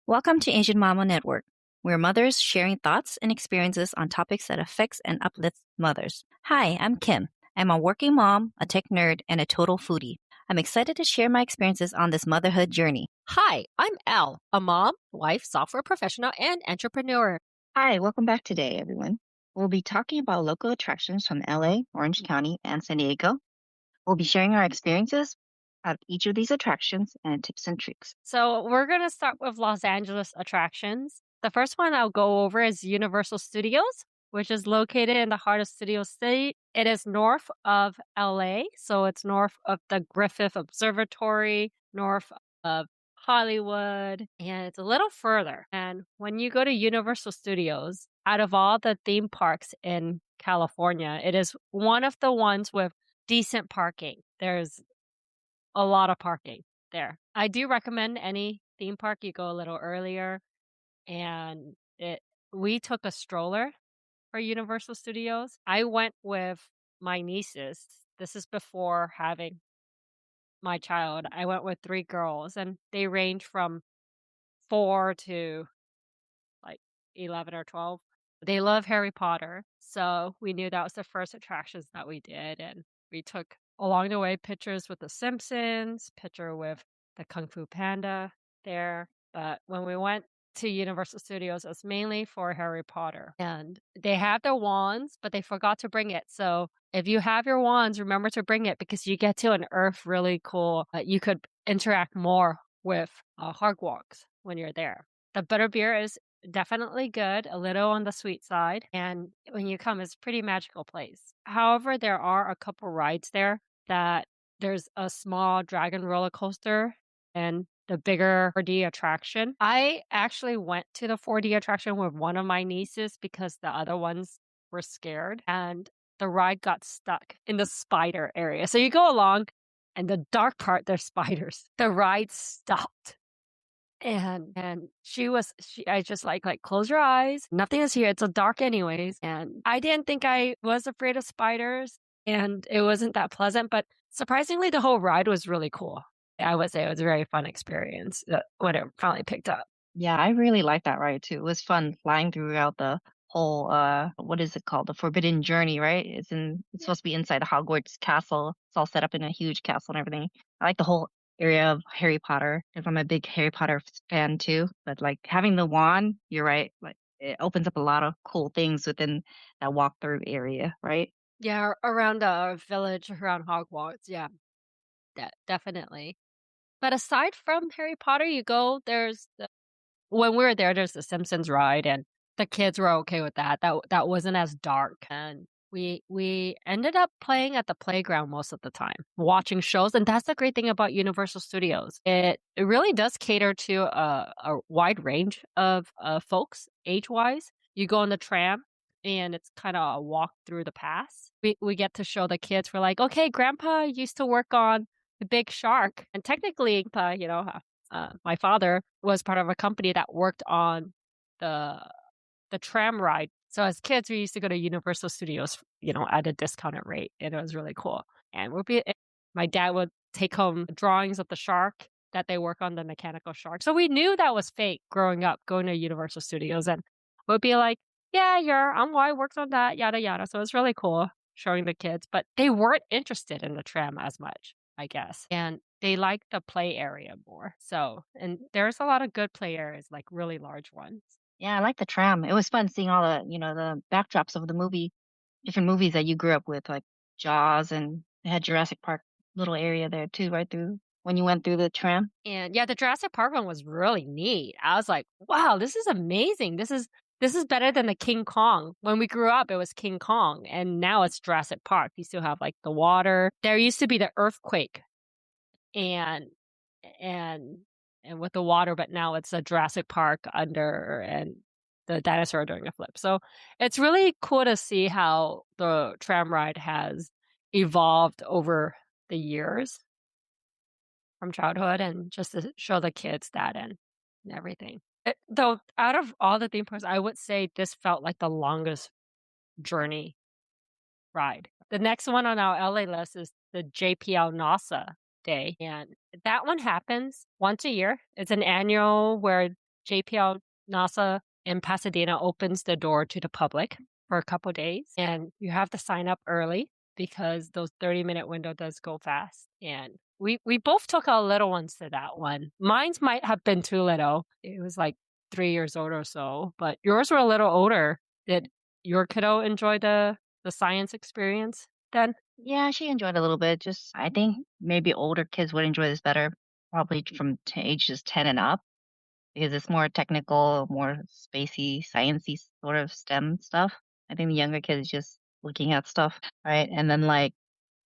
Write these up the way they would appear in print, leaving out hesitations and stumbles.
Welcome to Asian Mama Network. We're mothers sharing thoughts and experiences on topics that affects and uplifts mothers. Hi, I'm Kim. I'm a working mom, a tech nerd, and a total foodie. I'm excited to share my experiences on this motherhood journey. Hi, I'm Elle, a mom, wife, software professional, and entrepreneur. Hi, welcome back today, everyone. We'll be talking about local attractions from LA, Orange County, and San Diego. We'll be sharing our experiences at each of these attractions and tips and tricks. So, we're going to start with Los Angeles attractions. The first one I'll go over is Universal Studios, which is located in the heart of Studio City. It is north of LA, so it's north of the Griffith Observatory, north of Hollywood, and it's a little further. And when you go to Universal Studios, out of all the theme parks in California, it is one of the ones with decent parking. There's a lot of parking there. I do recommend any theme park you go a little earlier, and it we took a stroller for Universal Studios. I went with my nieces. This is before having my child. I went with 3 girls, and they range from 4 to, like, 11 or 12. They love Harry Potter, so we knew that was the first attractions that we did, and we took, along the way, pictures with The Simpsons, picture with the Kung Fu Panda there, but when we went to Universal Studios, it was mainly for Harry Potter, and they have their wands, but they forgot to bring it, so if you have your wands, remember to bring it because you get to unearth really cool you could interact more with Hogwarts when you're there. The butterbeer is definitely good, a little on the sweet side, and when you come, it's a pretty magical place. However, there are a couple rides there that there's a small dragon roller coaster and the bigger 4D attraction. I actually went to the 4D attraction with one of my nieces because the other ones were scared, and the ride got stuck in the spider area. So you go along, and the dark part, there's spiders. The ride stopped. And she I just like, "Close your eyes. Nothing is here. It's so dark anyways." And I didn't think I was afraid of spiders, and it wasn't that pleasant, but surprisingly, the whole ride was really cool. I would say it was a very fun experience, when it finally picked up. Yeah, I really like that ride too. It was fun flying throughout the whole what is it called? The Forbidden Journey, right? It's supposed to be inside the Hogwarts castle. It's all set up in a huge castle and everything. I like the whole area of Harry Potter because I'm a big Harry Potter fan too. But like having the wand, you're right, like it opens up a lot of cool things within that walkthrough area, right? Yeah, around the village, around Hogwarts, yeah, definitely. But aside from Harry Potter, you go there's the when we were there, there's the Simpsons ride, and the kids were okay with that. That wasn't as dark, and we ended up playing at the playground most of the time, watching shows, and that's the great thing about Universal Studios. It really does cater to a wide range of folks age-wise. You go on the tram, and it's kinda a walk through the past. We get to show the kids, we're like, "Okay, grandpa used to work on The Big Shark," and technically, my father was part of a company that worked on the the tram ride. So as kids, we used to go to Universal Studios, at a discounted rate, and it was really cool. And my dad would take home drawings of the shark that they work on, the mechanical shark. So we knew that was fake growing up, going to Universal Studios, and would be like, "Yeah, your why works on that, yada yada." So it's really cool showing the kids, but they weren't interested in the tram as much, I guess. And they like the play area more. So, and there's a lot of good play areas, like really large ones. Yeah, I like the tram. It was fun seeing all the backdrops of the different movies that you grew up with, like Jaws, and they had Jurassic Park little area there too, right through when you went through the tram. And yeah, the Jurassic Park one was really neat. I was like, wow, this is amazing. This is better than the King Kong. When we grew up, it was King Kong, and now it's Jurassic Park. You still have like the water. There used to be the earthquake and and and with the water, but now it's a Jurassic Park under and the dinosaur doing a flip. So it's really cool to see how the tram ride has evolved over the years from childhood and just to show the kids that and everything. Though out of all the theme parks, I would say this felt like the longest journey ride. The next one on our LA list is the JPL NASA Day, and that one happens once a year. It's an annual where JPL NASA in Pasadena opens the door to the public for a couple days, and you have to sign up early because those 30-minute window does go fast. And we both took our little ones to that one. Mine's might have been too little. It was like 3 years old or so, but yours were a little older. Did your kiddo enjoy the science experience then? Yeah, she enjoyed a little bit. Just I think maybe older kids would enjoy this better, probably from ages 10 and up, because it's more technical, more spacey, sciencey sort of STEM stuff. I think the younger kids just looking at stuff, right? And then like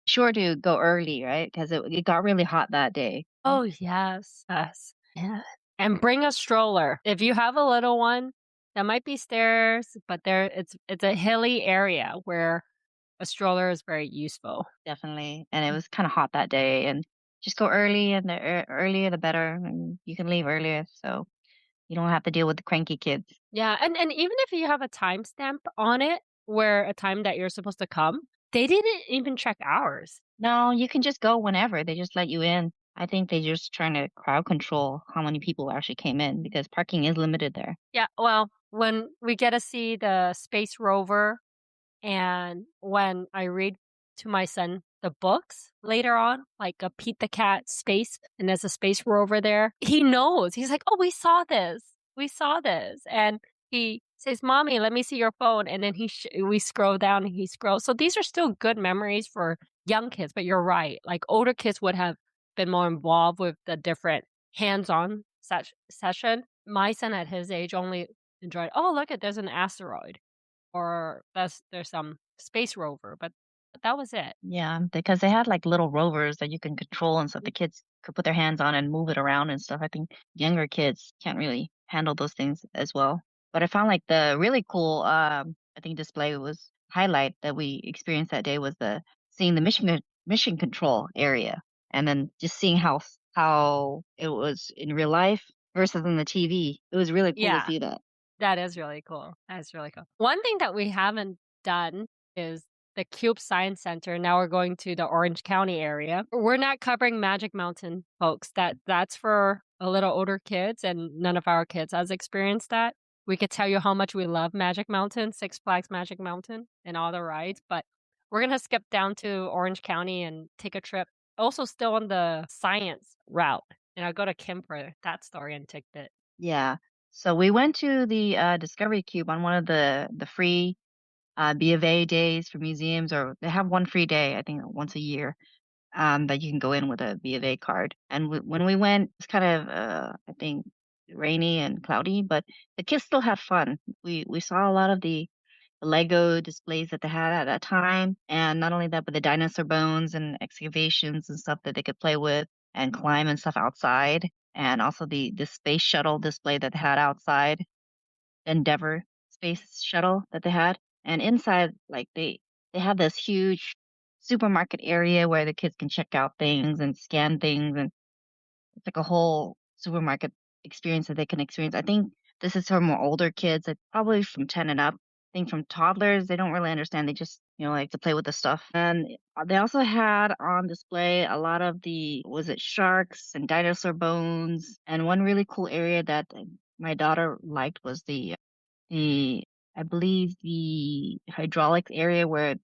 sure to go early, right? Because it got really hot that day. Oh, yes. Yes. Yeah. And bring a stroller. If you have a little one, there might be stairs, but it's a hilly area where a stroller is very useful. Definitely. And it was kind of hot that day, and just go early, and the earlier the better, and you can leave earlier so you don't have to deal with the cranky kids. Yeah, and even if you have a timestamp on it, where a time that you're supposed to come, they didn't even check hours. No, you can just go whenever. They just let you in. I think they're just trying to crowd control how many people actually came in because parking is limited there. Yeah, well, when we get to see the space rover and when I read to my son the books later on, like a Pete the Cat Space, and there's a space rover there, he knows. He's like, "Oh, we saw this. We saw this." And he says, "Mommy, let me see your phone." And then we scroll down and he scrolls. So these are still good memories for young kids, but you're right. Like older kids would have been more involved with the different hands-on session. My son at his age only enjoyed, "Oh, look at there's an asteroid." Or there's some space rover, but that was it. Yeah, because they had like little rovers that you can control and stuff. The kids could put their hands on and move it around and stuff. I think younger kids can't really handle those things as well. But I found like the really cool, I think display was highlight that we experienced that day was the seeing the mission control area, and then just seeing how it was in real life versus in the TV. It was really cool to Yeah, see that. that is really cool. That is really cool. One thing that we haven't done is the Cube Science Center. Now we're going to the Orange County area. We're not covering Magic Mountain, folks. That's for a little older kids, and none of our kids has experienced that. We could tell you how much we love Magic Mountain, Six Flags Magic Mountain, and all the rides, but we're gonna skip down to Orange County and take a trip. Also, still on the science route, and I'll go to Kim for that story and tidbit. Yeah. So we went to the Discovery Cube on one of the free B of A days for museums, or they have one free day, I think once a year, that you can go in with a B of A card. And when we went, it's kind of, I think, rainy and cloudy, but the kids still had fun. We saw a lot of the Lego displays that they had at that time, and not only that, but the dinosaur bones and excavations and stuff that they could play with and climb and stuff outside, and also the space shuttle display that they had outside, Endeavour space shuttle that they had. And inside, like they have this huge supermarket area where the kids can check out things and scan things, and it's like a whole supermarket experience that they can experience. I think this is for more older kids, like probably from 10 and up. I think from toddlers, they don't really understand. They just, like to play with the stuff. And they also had on display a lot of was it sharks and dinosaur bones? And one really cool area that my daughter liked was the I believe the hydraulics area where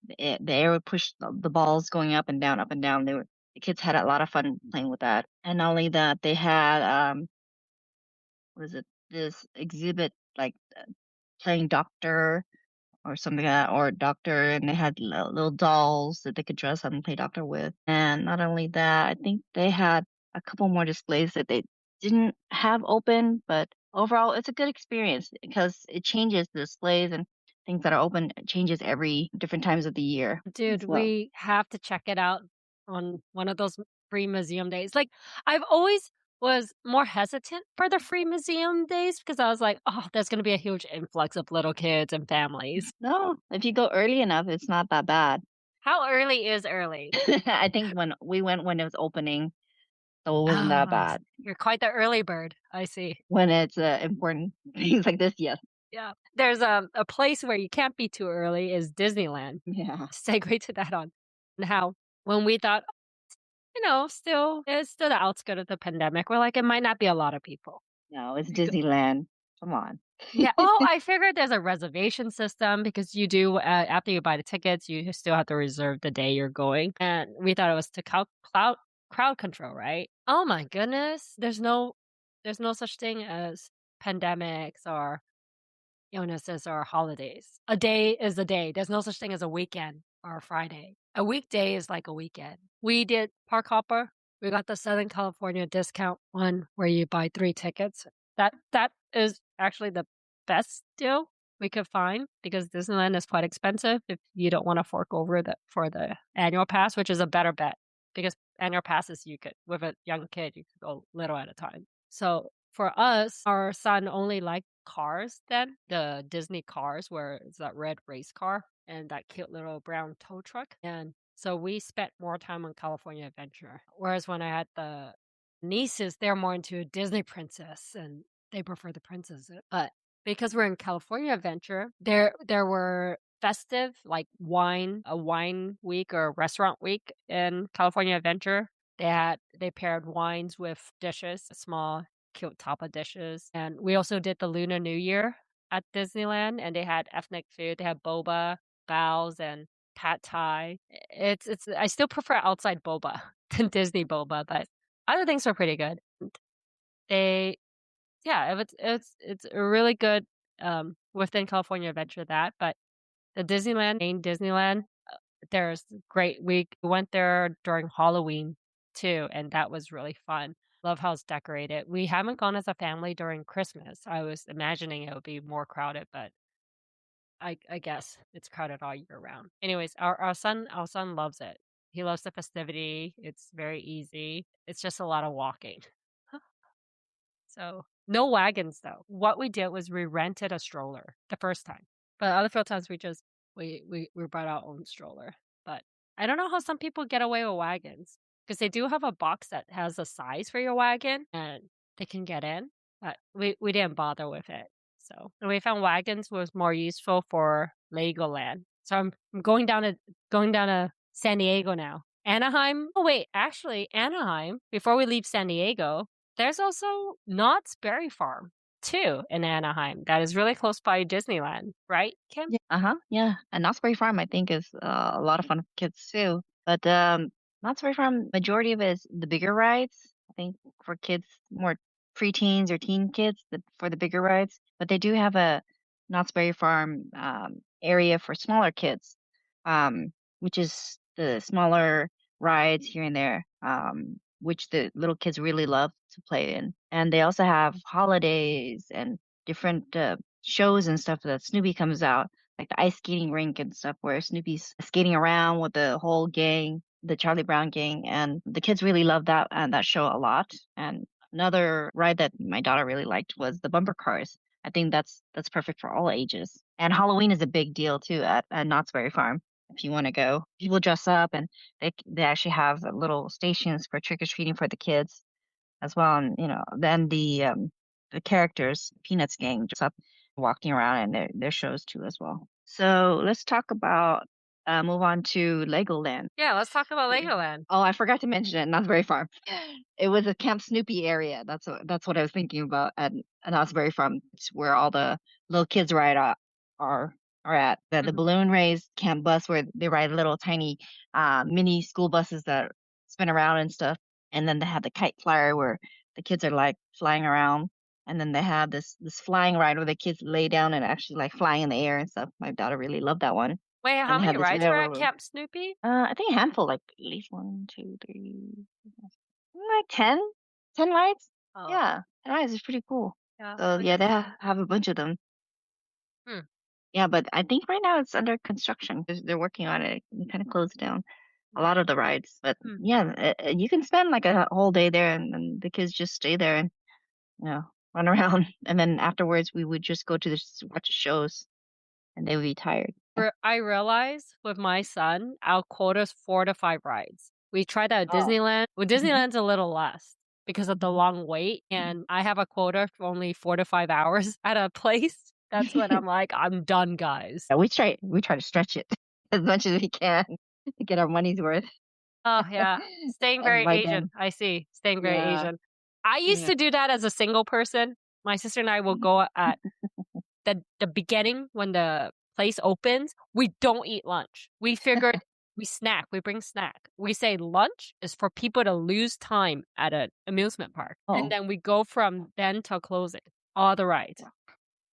the air would push the balls going up and down, up and down. The kids had a lot of fun playing with that. And not only that, they had what is it? This exhibit like playing doctor or something like that, or doctor, and they had little dolls that they could dress up and play doctor with. And not only that, I think they had a couple more displays that they didn't have open, but overall, it's a good experience because it changes the displays and things that are open changes every different times of the year Dude, as well. we have to check it out on one of those free museum days. Like, I've always was more hesitant for the free museum days because I was like, "Oh, there's gonna be a huge influx of little kids and families." No, if you go early enough, it's not that bad. How early is early? I think when we went when it was opening, so it wasn't Oh, that bad. you're quite the early bird. I see. When it's important things like this, yes. Yeah. There's a place where you can't be too early is Disneyland. Yeah. Segue to that on and how when we thought, still it's still the outskirt of the pandemic, we're like, it might not be a lot of people. No, it's You go Disneyland. Come on. Yeah, oh, I figured there's a reservation system because you do, after you buy the tickets, you still have to reserve the day you're going, and we thought it was to crowd control, right? Oh my goodness, there's no such thing as pandemics or illnesses or holidays. A day is a day. There's no such thing as a weekend or a Friday. A weekday is like a weekend. We did Park Hopper. We got the Southern California discount one where you buy 3 tickets. That is actually the best deal we could find because Disneyland is quite expensive if you don't want to fork over for the annual pass, which is a better bet because annual passes you could with a young kid you could go little at a time. So for us, our son only liked cars then, the Disney cars where it's that red race car and that cute little brown tow truck. And so we spent more time on California Adventure. Whereas when I had the nieces, they're more into Disney Princess and they prefer the princess. But because we're in California Adventure, there were festive like a wine week or restaurant week in California Adventure. They paired wines with dishes, small cute tapa dishes. And we also did the Lunar New Year at Disneyland and they had ethnic food. They had boba, baos, and pad thai. It's I still prefer outside boba than Disney boba, but other things were pretty good. They yeah, it's a really good within California Adventure that, but the Disneyland, main Disneyland, there's great we went there during Halloween too, and that was really fun. Love how it's decorated. We haven't gone as a family during Christmas. I was imagining it would be more crowded, but I guess it's crowded all year round. Anyways, our son loves it. He loves the festivity. It's very easy. It's just a lot of walking. So no wagons though. What we did was we rented a stroller the first time, but other few times we brought our own stroller. But I don't know how some people get away with wagons because they do have a box that has a size for your wagon and they can get in. But we didn't bother with it. So and we found wagons was more useful for Legoland. So I'm going down to San Diego now. Anaheim. Oh wait, actually Anaheim. Before we leave San Diego, there's also Knott's Berry Farm too in Anaheim that is really close by Disneyland, right, Kim? Yeah, uh-huh, yeah. And Knott's Berry Farm, I think, is a lot of fun for kids too. But Knott's Berry Farm, majority of it is the bigger rides. I think for kids, more preteens or teen kids, for the bigger rides. But they do have a Knott's Berry Farm area for smaller kids, which is the smaller rides here and there, which the little kids really love to play in. And they also have holidays and different shows and stuff that Snoopy comes out, like the ice skating rink and stuff, where Snoopy's skating around with the whole gang, the Charlie Brown gang, and the kids really love that show a lot. And another ride that my daughter really liked was the bumper cars. I think that's perfect for all ages. And Halloween is a big deal too at Knott's Berry Farm. If you want to go, people dress up and they actually have little stations for trick or treating for the kids as well. And then the characters, Peanuts gang, just up walking around and their shows too as well. So let's talk about move on to Legoland. Yeah, let's talk about Legoland. Oh, I forgot to mention it. Not very far. It was a Camp Snoopy area. That's what I was thinking about at Knott's Farm, where all the little kids are are at. The Mhm. balloon race camp bus where they ride little tiny mini school buses that spin around and stuff. And then they have the kite flyer where the kids are like flying around. And then they have this flying ride where the kids lay down and actually like flying in the air and stuff. My daughter really loved that one. Wait, how And they many have this rides were at railroad. Camp Snoopy? I think a handful, like at least one, two, three, like 10, 10 rides. Oh, Yeah, 10 rides is pretty cool. yeah, So I yeah, they guess. have a bunch of them. Hmm. Yeah, but I think right now it's under construction. They're working on it. They kind of closed down a lot of the rides. But Hmm. yeah, you can spend like a whole day there, and the kids just stay there and you know run around. And then afterwards, we would just go to watch the shows, and they would be tired. I realized with my son, our quota's 4 to 5 rides. We tried that at Oh. Disneyland. Well, Hmm. Disneyland's a little less because of the long wait, and I have a quota for only 4 to 5 hours at a place. That's when I'm like, I'm done, guys. Yeah, we try to stretch it as much as we can to get our money's worth. Oh, yeah. Staying And very by Asian. then, I see. Staying very yeah, Asian. I used yeah. to do that as a single person. My sister and I will go at the beginning when the place opens. We don't eat lunch. We figured we snack. We bring snack. We say lunch is for people to lose time at an amusement park, and Oh, then we go from then till closing all the rides.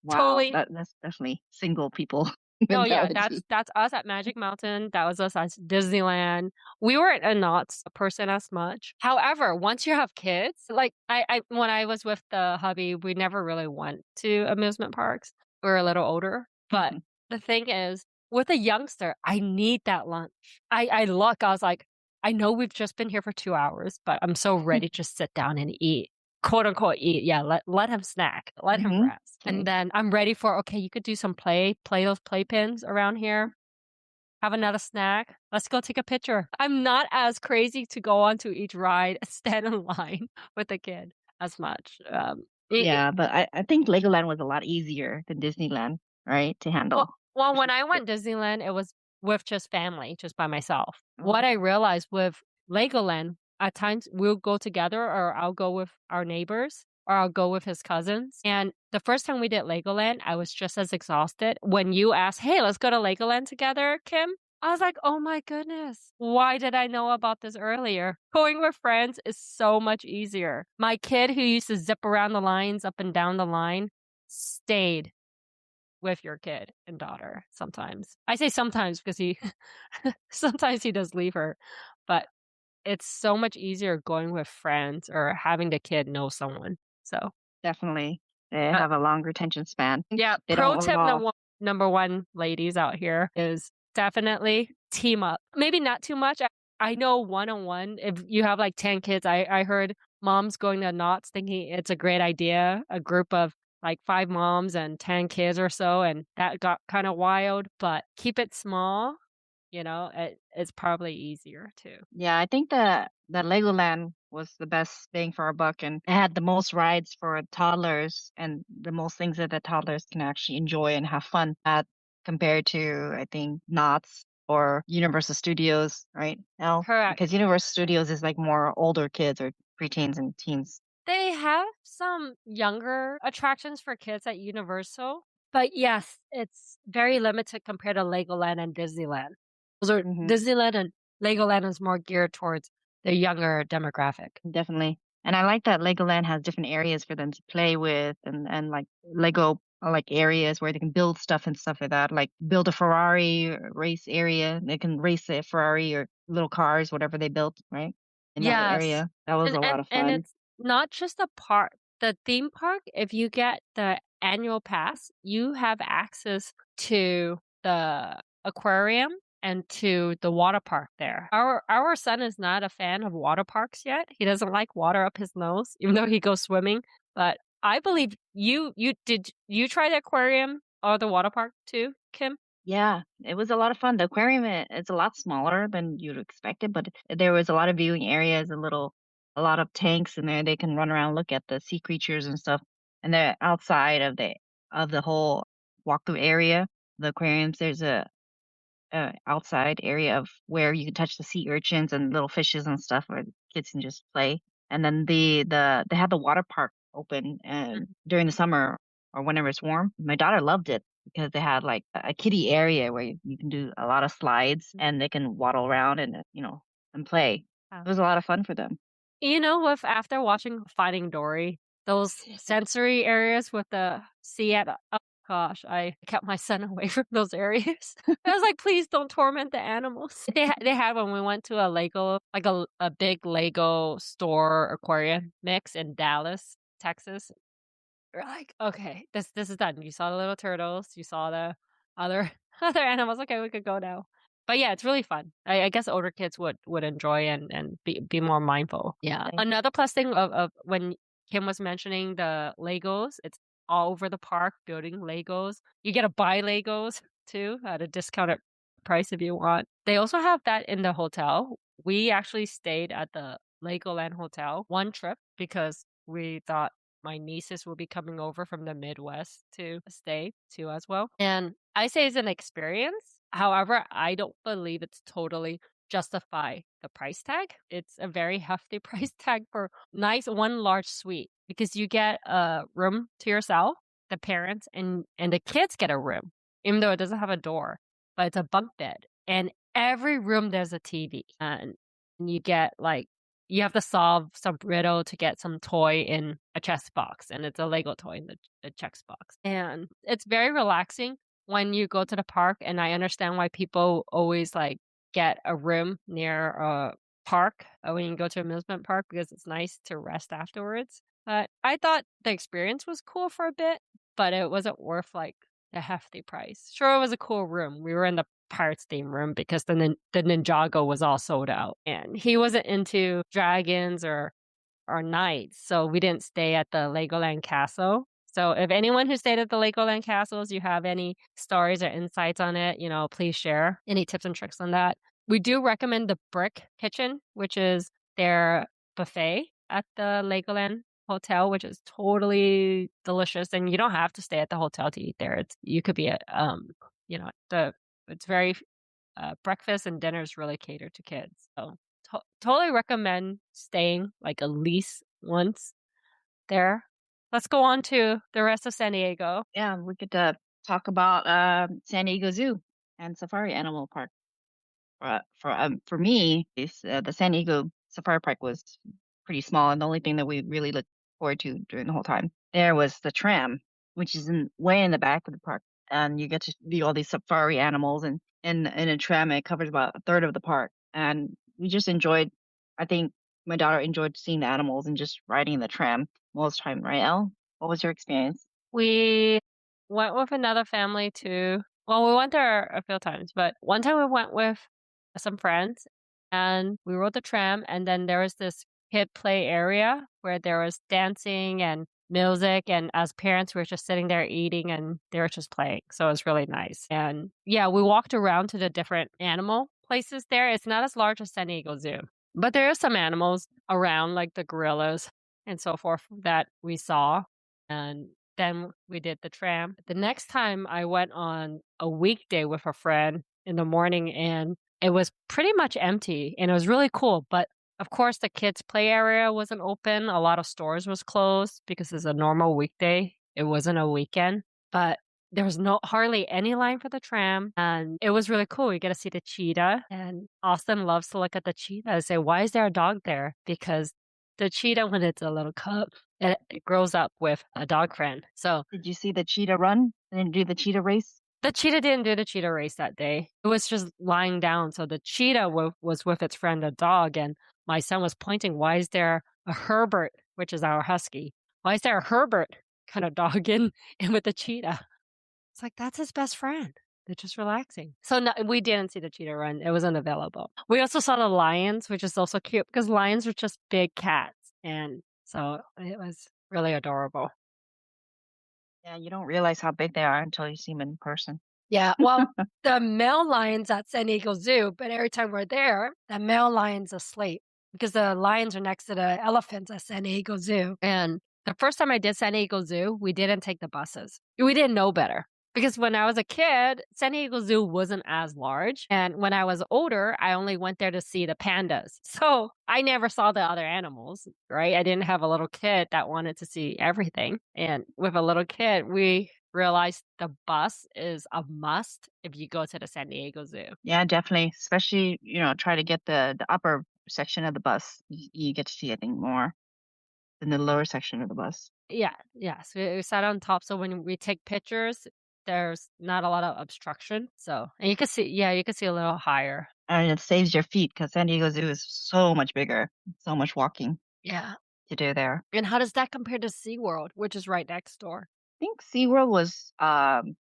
wow. Totally. That's definitely single people Oh yeah, that's mentality. that's us at Magic Mountain. That was us at Disneyland. We weren't a not a person as much. However, once you have kids, like I when I was with the hubby, we never really went to amusement parks. We were a little older. But Mhm. the thing is, with a youngster, I need that lunch. I look, I was like, I know we've just been here for 2 hours, but I'm so ready to just sit down and eat. Quote unquote eat. Yeah, let him snack. Let him Mhm. rest. And Okay. then I'm ready for, okay, you could do some play those playpins around here, have another snack. Let's go take a picture. I'm not as crazy to go onto each ride, stand in line with a kid as much. Yeah, but I think Legoland was a lot easier than Disneyland, right, to Well, handle. when Especially I for went Disneyland, it was with just family, just by myself. What kids. I realized with Legoland, at times we'll go together, or I'll go with our neighbors, or I'll go with his cousins. And the first time we did Legoland, I was just as exhausted. When you asked, hey, let's go to Legoland together, Kim, I was like, oh my goodness, why did I know about this earlier? Going with friends is so much easier. My kid who used to zip around the lines, up and down the line, stayed with your kid and daughter sometimes. I say sometimes because he sometimes he does leave her, but it's so much easier going with friends or having the kid know someone. So, Definitely. They uh, have a longer attention span. yeah, They pro don't tip evolve. number one, ladies out here, is definitely team up. Maybe not too much. I know one on one, if you have like 10 kids, I heard moms going to Knott's thinking it's a great idea, a group of like 5 moms and 10 kids or so, and that got kind of wild, but keep it small, it's probably easier too. Yeah, I think that Legoland was the best bang for our buck, and it had the most rides for toddlers and the most things that the toddlers can actually enjoy and have fun at compared to I think Knott's or Universal Studios, right? Elle? Correct. Because Universal Studios is like more older kids or preteens and teens. They have some younger attractions for kids at Universal, but yes, it's very limited compared to Legoland and Disneyland. Those are Hmm. Disneyland and Legoland is more geared towards the younger demographic. Definitely. And I like that Legoland has different areas for them to play with and like Lego like areas where they can build stuff and stuff like that. Like build a Ferrari race area. They can race a Ferrari or little cars, whatever they built, right? In that Yes. area. That was And a lot and of and fun. it's not just a park. The theme park, if you get the annual pass, you have access to the aquarium and to the water park there. Our son is not a fan of water parks yet. He doesn't like water up his nose, even though he goes swimming. But I believe you did you try the aquarium or the water park too, Kim? Yeah, it was a lot of fun. The aquarium it's a lot smaller than you'd expect it, but there was a lot of viewing areas, a lot of tanks in there. They can run around, look at the sea creatures and stuff. And they're outside of the whole walkthrough area, the aquariums. There's a outside area of where you can touch the sea urchins and little fishes and stuff where the kids can just play. And then they had the water park open and Mhm. during the summer or whenever it's warm. My daughter loved it because they had like a kiddie area where you can do a lot of slides and they can waddle around and and play. It was a lot of fun for them. With after watching Finding Dory, those sensory areas with the sea at oh gosh, I kept my son away from those areas. I was like, "Please don't torment the animals." They had when we went to a Lego, like a big Lego store aquarium mix in Dallas, Texas. We're like, "Okay, this is done." You saw the little turtles, you saw the other other animals. Okay, we could go now. But yeah, it's really fun. I guess older kids would enjoy and be more mindful. Yeah. Definitely. Another plus thing of when Kim was mentioning the Legos, it's all over the park building Legos. You get to buy Legos too at a discounted price if you want. They also have that in the hotel. We actually stayed at the Legoland Hotel one trip because we thought my nieces will be coming over from the Midwest to stay too as well. And I say it's an experience. However, I don't believe it's totally justify the price tag. It's a very hefty price tag for nice one large suite. because you get a room to yourself, the parents and the kids get a room, even though it doesn't have a door, but it's a bunk bed. And every room there's a TV. And you get like you have to solve some riddle to get some toy in a chess box, and it's a Lego toy in the chess box. And it's very relaxing when you go to the park, and I understand why people always like get a room near a park when you go to amusement park because it's nice to rest afterwards. But I thought the experience was cool for a bit, but it wasn't worth like the hefty price. Sure, it was a cool room. We were in the Pirates theme room because the Ninjago was all sold out, and he wasn't into dragons or knights, so we didn't stay at the Legoland Castle. So if anyone who stayed at the Legoland Castles, you have any stories or insights on it, please share any tips and tricks on that. We do recommend the Brick Kitchen, which is their buffet at the Legoland Hotel, which is totally delicious. And you don't have to stay at the hotel to eat there. You could be at the it's very breakfast and dinners really cater to kids. So totally recommend staying like at least once there. Let's go on to the rest of San Diego. Yeah, we could talk about San Diego Zoo and Safari Animal Park. For me, the San Diego Safari Park was pretty small, and the only thing that we really looked forward to during the whole time there was the tram, which is way in the back of the park, and you get to view all these safari animals, and in a tram it covers about a third of the park, and we just enjoyed. I think my daughter enjoyed seeing the animals and just riding the tram most of the time, right, Elle? What was your experience? We went with another family too. Well, we went there a few times, but one time we went with some friends and we rode the tram, and then there was this kid play area where there was dancing and music, and as parents we were just sitting there eating and they were just playing. So it was really nice. And yeah, we walked around to the different animal places there. It's not as large as San Diego Zoo, but there are some animals around like the gorillas and so forth that we saw. And then we did the tram. The next time I went on a weekday with a friend in the morning, and it was pretty much empty and it was really cool. But of course, the kids' play area wasn't open. A lot of stores was closed because it's a normal weekday. It wasn't a weekend, but there was no hardly any line for the tram, and it was really cool. You get to see the cheetah, and Austin loves to look at the cheetah and say, "Why is there a dog there?" Because the cheetah, when it's a little cub, it grows up with a dog friend. So Did you see the cheetah run and do the cheetah race? the cheetah didn't do the cheetah race that day. It was just lying down. So the cheetah was with its friend, a dog, and my son was pointing, "Why is there a Herbert, which is our husky? Why is there a Herbert kind of dog in with the cheetah?" It's like, that's his best friend. They're just relaxing. So no, we didn't see the cheetah run. It was unavailable. We also saw the lions, which is also cute because lions are just big cats. And so it was really adorable. Yeah, you don't realize how big they are until you see them in person. Yeah, well, the male lion's at San Diego Zoo, but every time we're there, the male lion's asleep because the lions are next to the elephants at San Diego Zoo. And the first time I did San Diego Zoo, we didn't take the buses. We didn't know better. Because when I was a kid, San Diego Zoo wasn't as large. And when I was older, I only went there to see the pandas. So I never saw the other animals, right? I didn't have a little kid that wanted to see everything. And with a little kid, we realized the bus is a must if you go to the San Diego Zoo. Yeah, definitely. Especially, try to get the upper section of the bus. You get to see, I think, more than the lower section of the bus. Yeah, yes. We sat on top. So when we take pictures, there's not a lot of obstruction. So, and you can see, yeah, you can see a little higher. And it saves your feet because San Diego Zoo is so much bigger, so much walking Yeah. to do there. And how does that compare to SeaWorld, which is right next door? Think SeaWorld was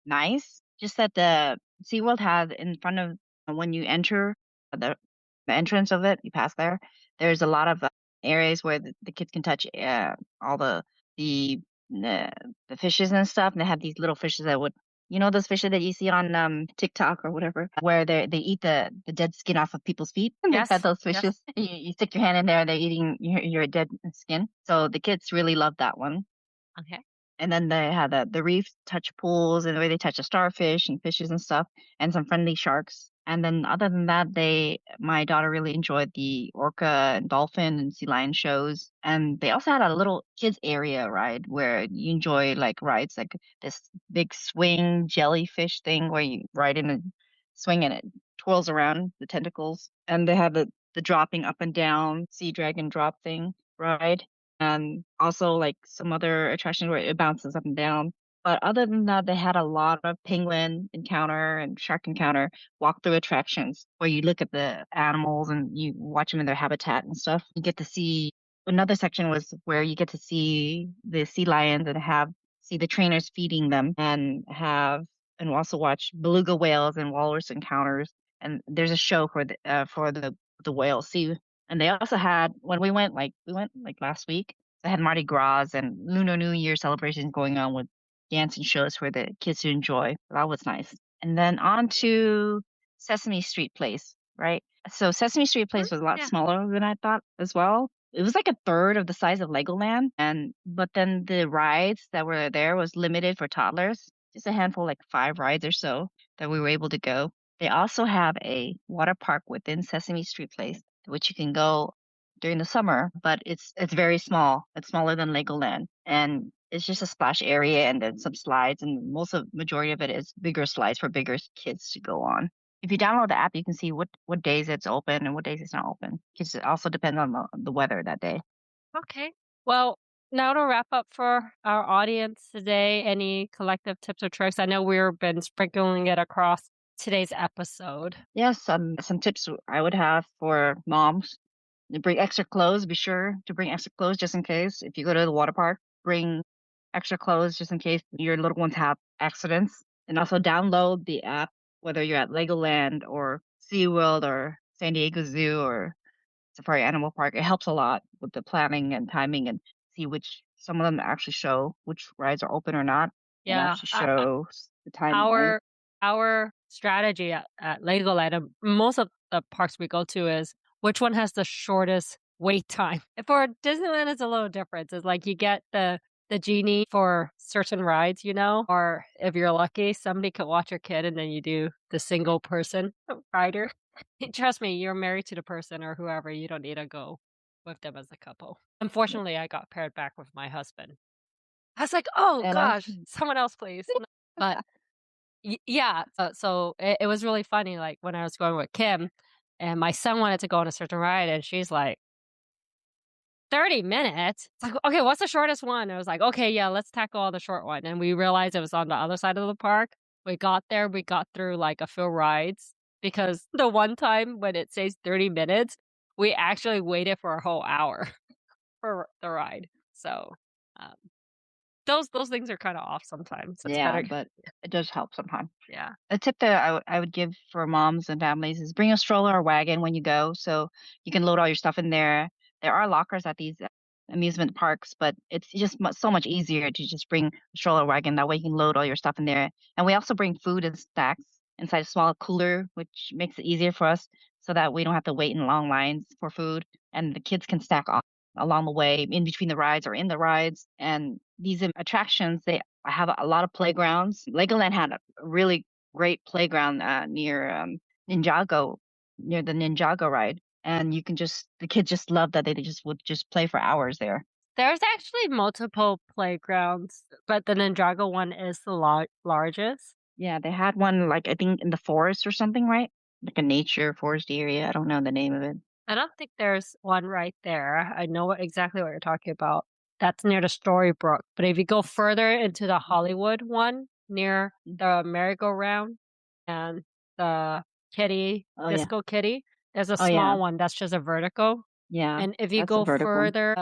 nice. Just that the SeaWorld had in front of when you enter the the entrance of it, you pass there. There's a lot of areas where the kids can touch all the the the fishes and stuff, and they have these little fishes that would those fishes that you see on TikTok or whatever, where they eat the dead skin off of people's feet. And they've got Yes. those Yes. fishes. You stick your hand in there, and they're eating your dead skin. So the kids really love that one. Okay. And then they had the reef touch pools and the way they touch the starfish and fishes and stuff, and some friendly sharks. And then other than that, my daughter really enjoyed the orca and dolphin and sea lion shows. And they also had a little kids area ride where you enjoy like rides like this big swing jellyfish thing where you ride in a swing and it twirls around the tentacles. And they have the dropping up and down sea dragon drop thing ride. And also like some other attractions where it bounces up and down. But other than that, they had a lot of penguin encounter and shark encounter walkthrough attractions where you look at the animals and you watch them in their habitat and stuff. You get to see another section was where you get to see the sea lions and see the trainers feeding them and also watch beluga whales and walrus encounters. And there's a show for the whales. See, and they also had when we went like last week. They had Mardi Gras and Lunar New Year celebrations going on with dancing shows for the kids to enjoy. That was nice. And then on to Sesame Street Place, right? So Sesame Street Mhm. Place was a lot Yeah. smaller than I thought as well. It was like a third of the size of Legoland, and but then the rides that were there was limited for toddlers, just a handful, like 5 rides or so that we were able to go. They also have a water park within Sesame Street Place, which you can go during the summer, but it's very small. It's smaller than Legoland, and it's just a splash area and then some slides, and majority of it is bigger slides for bigger kids to go on. If you download the app, you can see what days it's open and what days it's not open. Because it also depends on the weather that day. Okay. Well, now to wrap up for our audience today, any collective tips or tricks? I know we've been sprinkling it across today's episode. Yes, some tips I would have for moms. You bring extra clothes. Be sure to bring extra clothes just in case. If you go to the water park, bring extra clothes just in case your little ones have accidents. And also download the app, whether you're at Legoland or SeaWorld or San Diego Zoo or Safari Animal Park. It helps a lot with the planning and timing and see which some of them actually show which rides are open or not and Yeah. actually shows the time, right? Our our strategy at Legoland, and most of the parks we go to is which one has the shortest wait time. For Disneyland, it's a little different. It's like you get the genie for certain rides, or if you're lucky, somebody could watch your kid and then you do the single person rider. Trust me, you're married to the person or whoever. You don't need to go with them as a couple. Unfortunately, I got paired back with my husband. I was like, oh And I gosh, someone else, please. But yeah, so it was really funny, like, when I was going with Kim, and my son wanted to go on a certain ride, and she's like, "30 minutes?" It's like, "Okay, what's the shortest one?" I was like, "Okay, yeah, let's tackle all the short one," and we realized it was on the other side of the park. We got there, we got through, like, a few rides, because the one time when it says 30 minutes, we actually waited for a whole hour for the ride. So, um, those things are kinda off sometimes. It's yeah, better. but it does help sometimes. Yeah. A tip that I would give for moms and families is bring a stroller or wagon when you go so you can load all your stuff in there. There are lockers at these amusement parks, but it's just so much easier to just bring a stroller or wagon. That way you can load all your stuff in there. And we also bring food and snacks inside a small cooler, which makes it easier for us so that we don't have to wait in long lines for food. And the kids can snack along the way in between the rides or in the rides. And these attractions, they have a lot of playgrounds. Legoland had a really great playground near Ninjago, near the Ninjago ride. And the kids just love that they just would just play for hours there. There's actually multiple playgrounds, but the Ninjago one is the largest. Yeah, they had one like I think in the forest or something, right? Like a nature forest area. I don't know the name of it. I don't think there's one right there. I know exactly what you're talking about. That's near the Storybook. But if you go further into the Hollywood one, near the merry-go-round and the Oh yeah. disco kitty, there's a Oh yeah. small one that's just a vertical. Yeah. And if you That's a go vertical. further,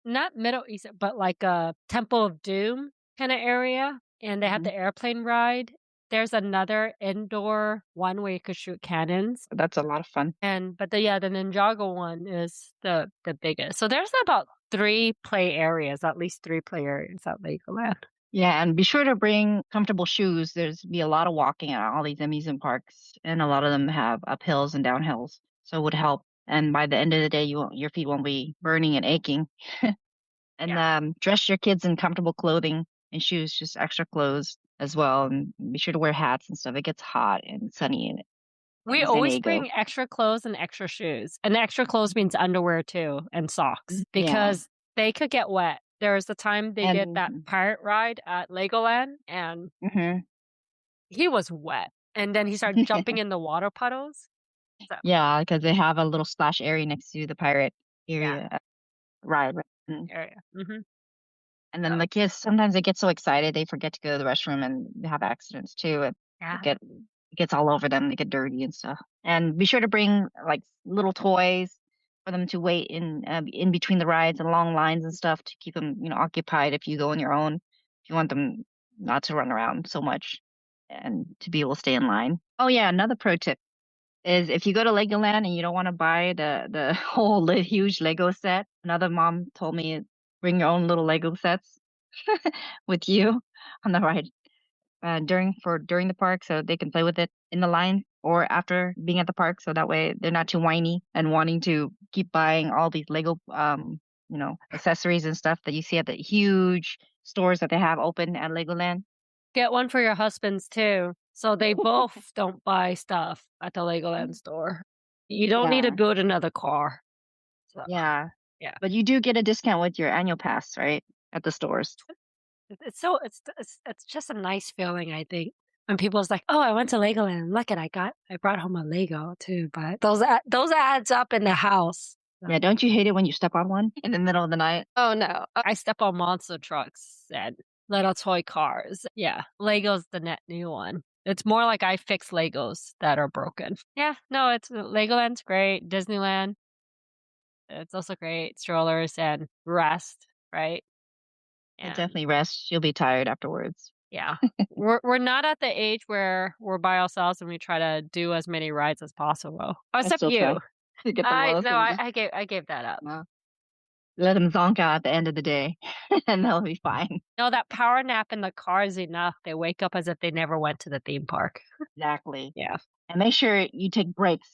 not Middle East, but like a Temple of Doom kinda area, and they have Hmm. the airplane ride. There's another indoor one where you could shoot cannons, That's a lot of fun. the Ninjago one is the biggest. So there's about 3 play areas, at least 3 play areas at Legoland. Yeah, and be sure to bring comfortable shoes. There's be a lot of walking at all these amusement parks, and a lot of them have uphills and downhills, so it would help. And by the end of the day, your feet won't be burning and aching. And Yeah. dress your kids in comfortable clothing and shoes, just extra clothes as well. And be sure to wear hats and stuff. It gets hot and sunny in it. We in San always Diego. bring extra clothes and extra shoes. And extra clothes means underwear too and socks Yeah. because they could get wet. There was the time they did that And pirate ride at Legoland and mhm. he was wet. And then he started jumping in the water puddles. So, Yeah, because they have a little splash area next to the pirate yeah, area ride. Right? Mm. area. And So, then the kids sometimes they get so excited they forget to go to the restroom and they have accidents too. And yeah. it gets all over them. They get dirty and stuff. And be sure to bring like little toys for them to wait in between the rides and long lines and stuff to keep them occupied if you go on your own. If you want them not to run around so much and to be able to stay in line. Oh yeah, another pro tip is if you go to Legoland and you don't want to buy the whole huge Lego set. Another mom told me bring your own little Lego sets with you on the ride during the park, so they can play with it in the line or after being at the park, so that way they're not too whiny and wanting to keep buying all these Lego accessories and stuff that you see at the huge stores that they have open at Legoland. Get one for your husbands too. So they both don't buy stuff at the Legoland store. You don't need to Yeah, build another car. So, yeah, yeah. but you do get a discount with your annual pass, right? At the stores. It's just a nice feeling, I think. When people's like, "Oh, I went to Legoland. Look at I brought home a Lego too." But those adds up in the house. So, Yeah, don't you hate it when you step on one in the middle of the night? oh no, I step on monster trucks and little toy cars. Yeah, Lego's the net new one. It's more like I fix Legos that are broken. Yeah, no, it's Legoland's great. Disneyland, it's also great. Strollers and rest, right? But And definitely rest. You'll be tired afterwards. yeah. We're not at the age where we're by ourselves and we try to do as many rides as possible. I Except still try you. to get the most and just I gave that up. uh, let them zonk out at the end of the day, and they'll be fine. No, that power nap in the car is enough. They wake up as if they never went to the theme park. Exactly. Yeah. And make sure you take breaks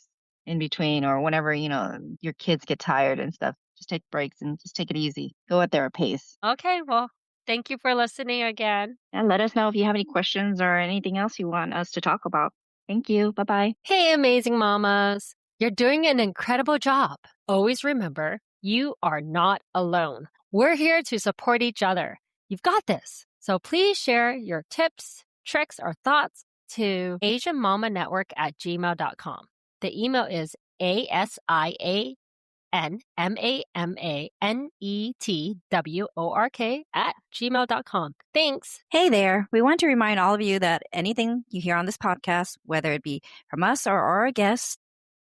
in between or whenever, your kids get tired and stuff. Just take breaks and just take it easy. Go at their pace. Okay, well, thank you for listening again. And let us know if you have any questions or anything else you want us to talk about. Thank you. Bye bye. Hey, amazing mamas. You're doing an incredible job. Always remember, you are not alone. We're here to support each other. You've got this. So please share your tips, tricks, or thoughts to AsianMamaNetwork@gmail.com. The email is ASIANMAMANETWORK @gmail.com. Thanks. Hey there. We want to remind all of you that anything you hear on this podcast, whether it be from us or our guests,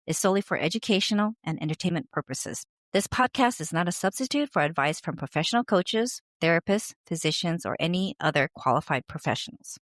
is solely for educational and entertainment purposes. This podcast is not a substitute for advice from professional coaches, therapists, physicians, or any other qualified professionals.